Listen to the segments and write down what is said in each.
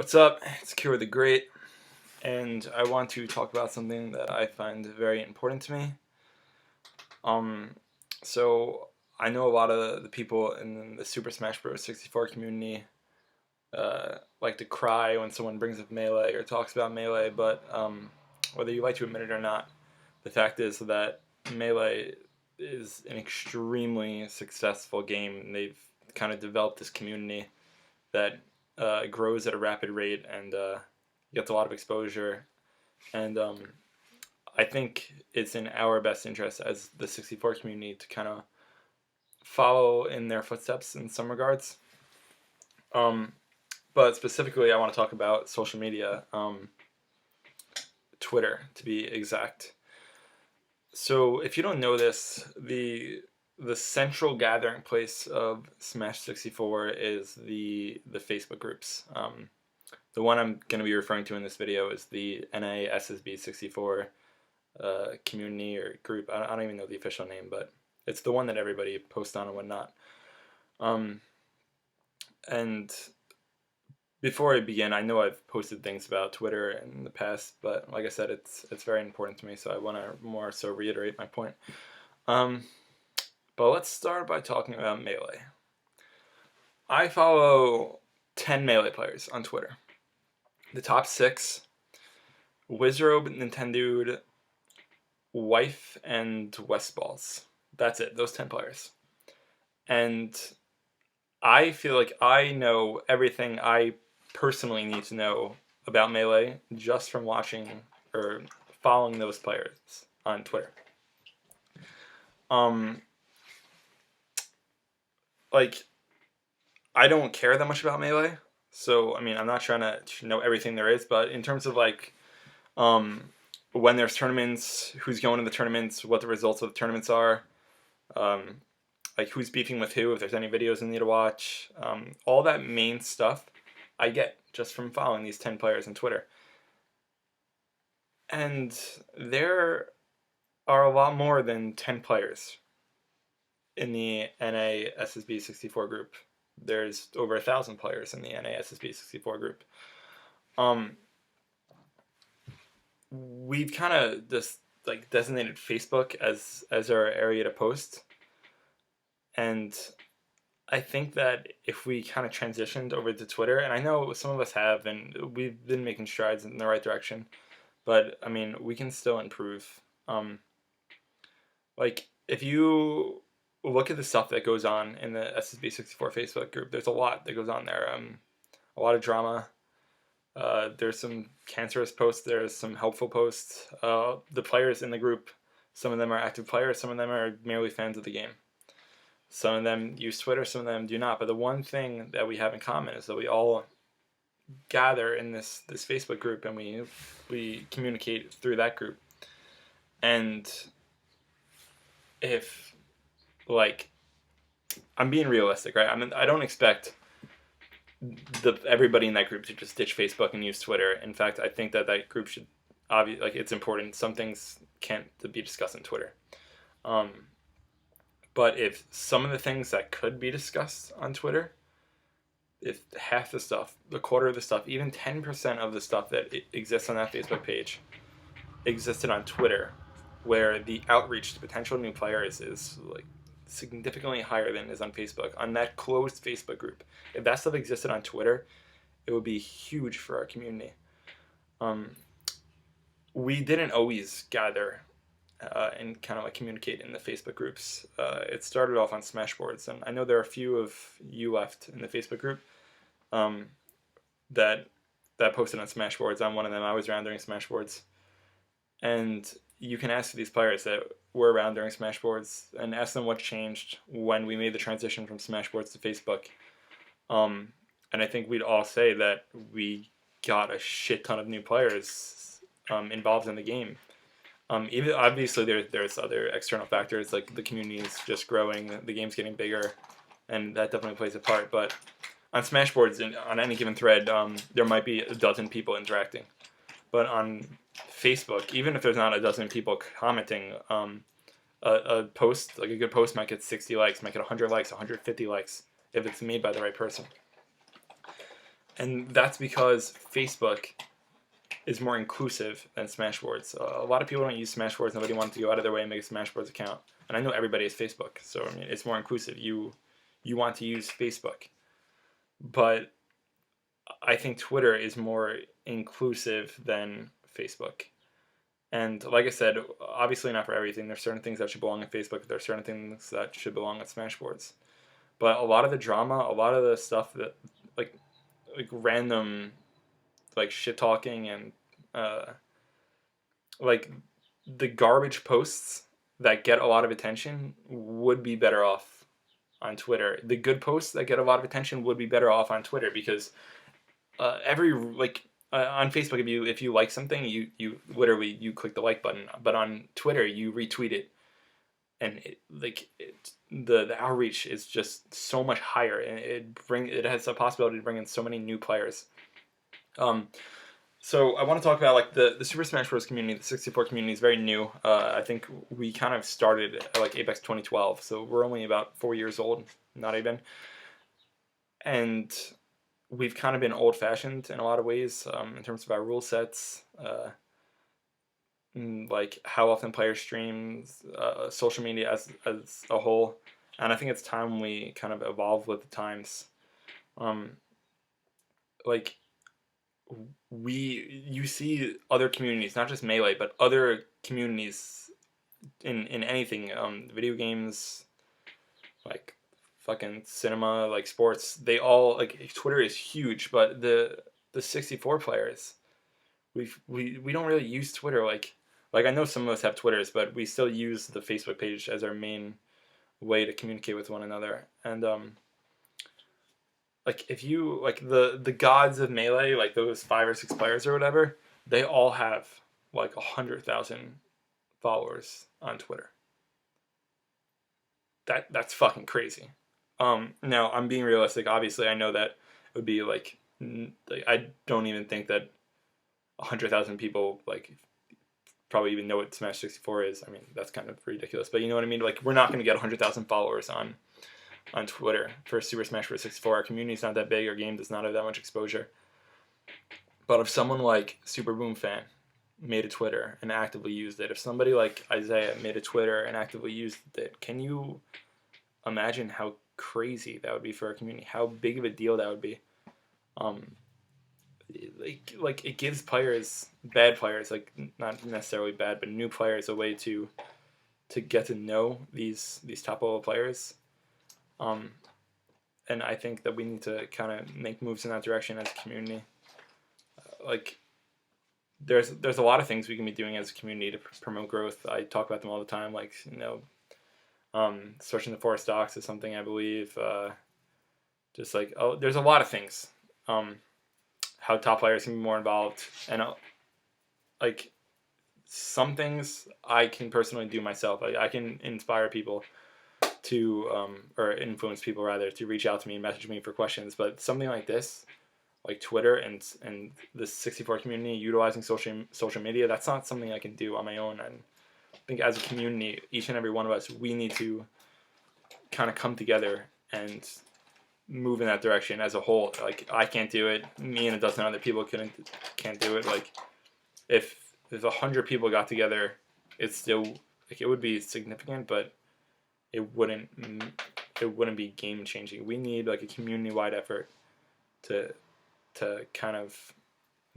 What's up? It's Kero the Great, and I want to talk about something that I find very important to me. Um, so I know a lot of the people in the Super Smash Bros. 64 community like to cry when someone brings up Melee or talks about Melee, but whether you like to admit it or not, the fact is that Melee is an extremely successful game. They've kind of developed this community that grows at a rapid rate and gets a lot of exposure. And I think it's in our best interest as the 64 community to kind of follow in their footsteps in some regards. But specifically, I want to talk about social media, Twitter to be exact. So if you don't know this, the central gathering place of Smash 64 is the Facebook groups. The one I'm going to be referring to in this video is the NASSB 64 community or group. I don't even know the official name, but it's the one that everybody posts on and whatnot. And before I begin, I know I've posted things about Twitter in the past, but like I said, it's very important to me, so I want to more so reiterate my point. But let's start by talking about Melee. I follow 10 Melee players on Twitter. The top 6, Wizrobe, Nintendude, Wife, and Westballs. That's it, those 10 players. And I feel like I know everything I personally need to know about Melee just from watching or following those players on Twitter. Like, I don't care that much about Melee, so I mean, I'm not trying to know everything there is, but in terms of like, when there's tournaments, who's going to the tournaments, what the results of the tournaments are, like who's beefing with who, if there's any videos I need to watch, all that main stuff I get just from following these 10 players on Twitter. And there are a lot more than 10 players in the NASSB 64 group. There's over 1,000 players in the NASSB 64 group. We've kind of just like designated Facebook as our area to post. And I think that if we kind of transitioned over to Twitter, and I know some of us have, and we've been making strides in the right direction, but I mean, we can still improve. Like, if you look at the stuff that goes on in the SSB64 Facebook group, there's a lot that goes on there. A lot of drama. There's some cancerous posts. There's some helpful posts. The players in the group, some of them are active players. Some of them are merely fans of the game. Some of them use Twitter, some of them do not. But the one thing that we have in common is that we all gather in this Facebook group and we communicate through that group. And if, like, I'm being realistic, right? I mean, I don't expect everybody in that group to just ditch Facebook and use Twitter. In fact, I think that group should, obviously, like, it's important. Some things can't be discussed on Twitter. But if some of the things that could be discussed on Twitter, if half the stuff, a quarter of the stuff, even 10% of the stuff that exists on that Facebook page existed on Twitter, where the outreach to potential new players is like significantly higher than it is on Facebook, on that closed Facebook group. If that stuff existed on Twitter, it would be huge for our community. We didn't always gather and kind of like communicate in the Facebook groups. It started off on Smashboards, and I know there are a few of you left in the Facebook group that posted on Smashboards. I'm one of them. I was around during Smashboards, and you can ask these players that were around during Smashboards and ask them what changed when we made the transition from Smashboards to Facebook. And I think we'd all say that we got a shit ton of new players involved in the game. Even obviously there's other external factors, like the community is just growing, the game's getting bigger, and that definitely plays a part. But on Smashboards, on any given thread, there might be a dozen people interacting. But on Facebook, even if there's not a dozen people commenting, a post, like a good post, might get 60 likes, might get 100 likes, 150 likes, if it's made by the right person. And that's because Facebook is more inclusive than Smashboards. A lot of people don't use Smashboards. Nobody wants to go out of their way and make a Smashboards account. And I know everybody has Facebook, so I mean, it's more inclusive. You want to use Facebook, but I think Twitter is more inclusive than Facebook. And like I said, obviously not for everything. There's certain things that should belong on Facebook. There's certain things that should belong on Smashboards. But a lot of the drama, a lot of the stuff that like random like shit talking and like the garbage posts that get a lot of attention would be better off on Twitter. The good posts that get a lot of attention would be better off on Twitter, because every on Facebook, if you like something, you literally you click the like button, but on Twitter you retweet it, and the outreach is just so much higher, and it has the possibility to bring in so many new players. So I want to talk about like the Super Smash Bros. Community. The 64 community is very new. I think we kind of started at like Apex 2012, so we're only about 4 years old, not even. And we've kind of been old-fashioned in a lot of ways, in terms of our rule sets, like how often players stream, social media as a whole. And I think it's time we kind of evolve with the times. Like you see other communities, not just Melee, but other communities in anything, video games, like fucking cinema, like sports. They all like Twitter is huge, but the 64 players, we don't really use Twitter like I know some of us have Twitters, but we still use the Facebook page as our main way to communicate with one another. And like if you like the gods of Melee, like those 5 or 6 players or whatever, they all have like 100,000 followers on Twitter. That's fucking crazy. Now I'm being realistic. Obviously, I know that it would be like I don't even think that 100,000 people like probably even know what Smash 64 is. I mean, that's kind of ridiculous, but you know what I mean. Like, we're not going to get 100,000 followers on Twitter for Super Smash Bros. 64. Our community's not that big. Our game does not have that much exposure. But if someone like Super Boom Fan made a Twitter and actively used it, if somebody like Isaiah made a Twitter and actively used it, can you imagine how crazy that would be for our community? How big of a deal that would be? Like it gives players, bad players, like not necessarily bad, but new players, a way to get to know these top level players. And I think that we need to kind of make moves in that direction as a community. Like there's a lot of things we can be doing as a community to promote growth. I talk about them all the time, like, you know, searching the forest docs is something I believe. Just like, there's a lot of things. How top players can be more involved, and like some things I can personally do myself. I can inspire people to or influence people rather to reach out to me and message me for questions. But something like this, like Twitter and the 64 community utilizing social media, that's not something I can do on my own. And I think as a community, each and every one of us, we need to kind of come together and move in that direction as a whole. Like, I can't do it. Me and a dozen other people can't do it. Like, if 100 people got together, it's still like it would be significant, but it wouldn't be game changing. We need like a community wide effort to kind of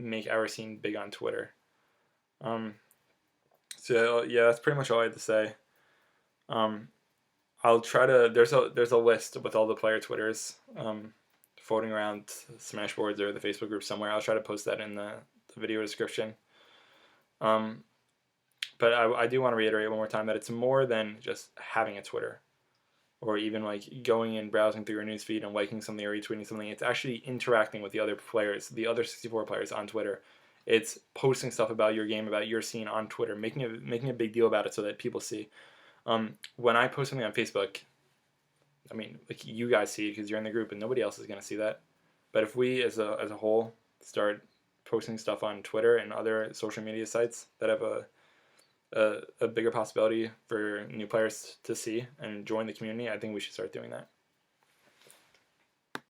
make our scene big on Twitter. So yeah, that's pretty much all I had to say. I'll try to. There's a list with all the player Twitters floating around Smashboards or the Facebook group somewhere. I'll try to post that in the video description. But I do want to reiterate one more time that it's more than just having a Twitter, or even like going and browsing through your newsfeed and liking something or retweeting something. It's actually interacting with the other players, the other 64 players on Twitter. It's posting stuff about your game, about your scene on Twitter, making a big deal about it so that people see. When I post something on Facebook, I mean, like, you guys see it because you're in the group, and nobody else is going to see that. But if we as a whole start posting stuff on Twitter and other social media sites that have a bigger possibility for new players to see and join the community, I think we should start doing that.